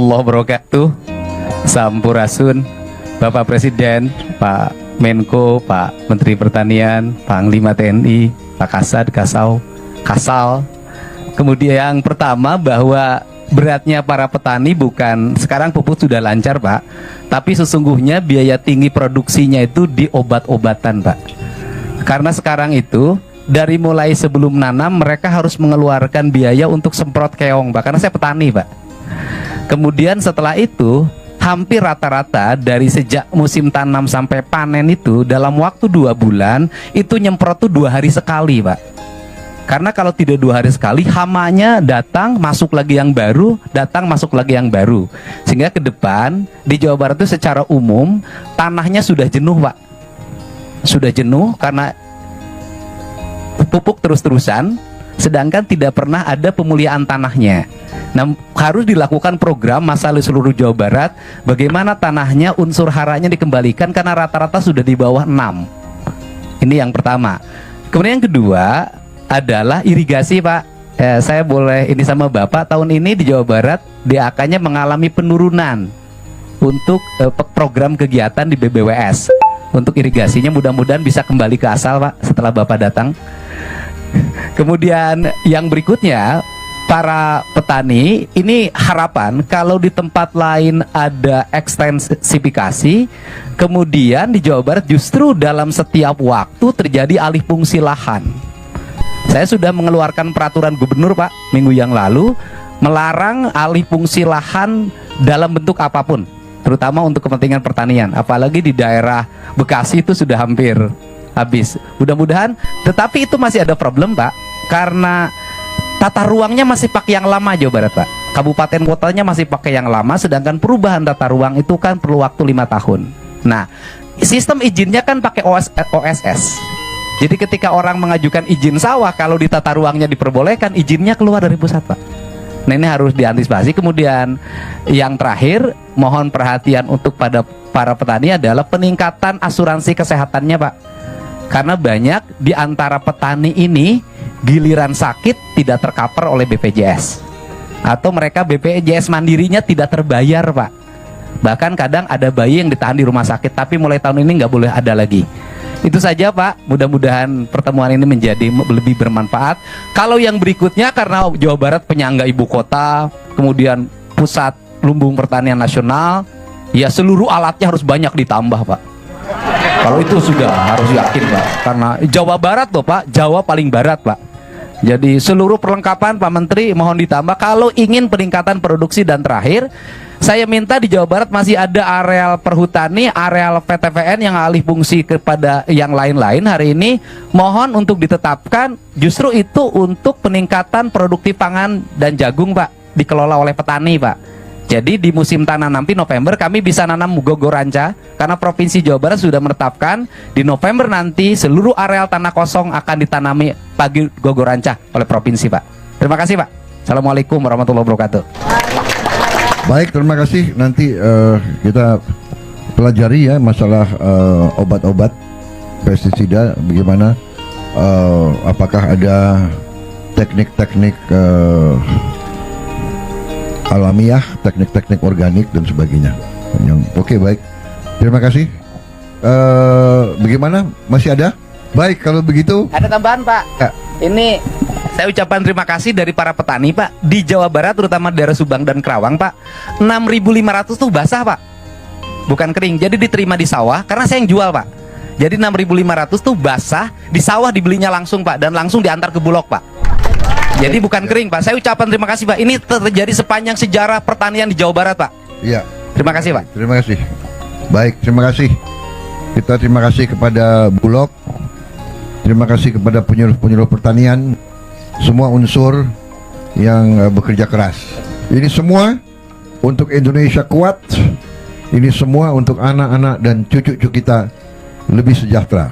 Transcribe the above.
warahmatullahi wabarakatuh. Sampurasun, Bapak Presiden, Pak Menko, Pak Menteri Pertanian, Panglima TNI, Pak Kasad, Kasal. Kemudian yang pertama bahwa beratnya para petani bukan sekarang pupuk sudah lancar Pak, tapi sesungguhnya biaya tinggi produksinya itu di obat-obatan Pak. Karena sekarang itu dari mulai sebelum nanam mereka harus mengeluarkan biaya untuk semprot keong Pak, karena saya petani Pak. Kemudian setelah itu hampir rata-rata dari sejak musim tanam sampai panen itu dalam waktu 2 bulan itu nyemprot tuh 2 hari sekali Pak. Karena kalau tidak 2 hari sekali hamanya datang masuk lagi yang baru, datang masuk lagi yang baru. Sehingga ke depan di Jawa Barat itu secara umum tanahnya sudah jenuh Pak. Sudah jenuh karena pupuk terus-terusan, sedangkan tidak pernah ada pemulihan tanahnya. Nah, harus dilakukan program masalah seluruh Jawa Barat, bagaimana tanahnya unsur haranya dikembalikan karena rata-rata sudah di bawah 6. Ini yang pertama. Kemudian yang kedua adalah irigasi Pak. Saya boleh ini sama Bapak, tahun ini di Jawa Barat DAK-nya mengalami penurunan untuk program kegiatan di BBWS. Untuk irigasinya mudah-mudahan bisa kembali ke asal Pak setelah Bapak datang. Kemudian yang berikutnya, para petani ini harapan kalau di tempat lain ada ekstensifikasi, kemudian di Jawa Barat justru dalam setiap waktu terjadi alih fungsi lahan. Saya sudah mengeluarkan peraturan gubernur Pak minggu yang lalu melarang alih fungsi lahan dalam bentuk apapun, terutama untuk kepentingan pertanian. Apalagi di daerah Bekasi itu sudah hampir habis. Mudah-mudahan, tetapi itu masih ada problem Pak, karena tata ruangnya masih pakai yang lama Jawa Barat Pak. Kabupaten kotanya masih pakai yang lama, sedangkan perubahan tata ruang itu kan perlu waktu 5 tahun. Nah, sistem izinnya kan pakai OSS. Jadi ketika orang mengajukan izin sawah, kalau di tata ruangnya diperbolehkan, izinnya keluar dari pusat Pak. Nah, ini harus diantisipasi. Kemudian yang terakhir, mohon perhatian untuk pada para petani adalah peningkatan asuransi kesehatannya Pak. Karena banyak di antara petani ini giliran sakit tidak tercover oleh BPJS, atau mereka BPJS mandirinya tidak terbayar Pak. Bahkan kadang ada bayi yang ditahan di rumah sakit, tapi mulai tahun ini nggak boleh ada lagi. Itu saja Pak, mudah-mudahan pertemuan ini menjadi lebih bermanfaat. Kalau yang berikutnya, karena Jawa Barat penyangga ibu kota, kemudian pusat lumbung pertanian nasional, ya seluruh alatnya harus banyak ditambah Pak. Kalau itu sudah harus yakin Pak, karena Jawa Barat loh Pak, Jawa paling barat Pak. Jadi seluruh perlengkapan Pak Menteri mohon ditambah kalau ingin peningkatan produksi. Dan terakhir, saya minta di Jawa Barat masih ada areal perhutani, areal PTVN yang alih fungsi kepada yang lain-lain. Hari ini mohon untuk ditetapkan justru itu untuk peningkatan produktif pangan dan jagung Pak, dikelola oleh petani Pak. Jadi di musim tanam nanti November kami bisa nanam gogoranca, karena Provinsi Jawa Barat sudah menetapkan di November nanti seluruh areal tanah kosong akan ditanami pagi gogoranca oleh provinsi Pak. Terima kasih Pak. Assalamualaikum warahmatullahi wabarakatuh. Baik, terima kasih. Nanti kita pelajari ya masalah obat-obat pestisida, bagaimana apakah ada teknik-teknik alamiah, teknik-teknik organik dan sebagainya. Oke, baik. Terima kasih. Bagaimana? Masih ada? Baik, kalau begitu. Ada tambahan Pak. Ya. Ini saya ucapkan terima kasih dari para petani Pak di Jawa Barat, terutama daerah Subang dan Kerawang Pak. 6.500 tuh basah Pak, bukan kering. Jadi diterima di sawah karena saya yang jual Pak. Jadi 6.500 tuh basah, di sawah dibelinya langsung Pak, dan langsung diantar ke Bulog Pak. Jadi bukan kering Pak. Saya ucapkan terima kasih Pak. Ini terjadi sepanjang sejarah pertanian di Jawa Barat Pak. Iya. Terima kasih Pak. Terima kasih. Baik, terima kasih. Kita terima kasih kepada Bulog. Terima kasih kepada penyuluh-penyuluh pertanian, semua unsur yang bekerja keras. Ini semua untuk Indonesia kuat. Ini semua untuk anak-anak dan cucu-cucu kita lebih sejahtera.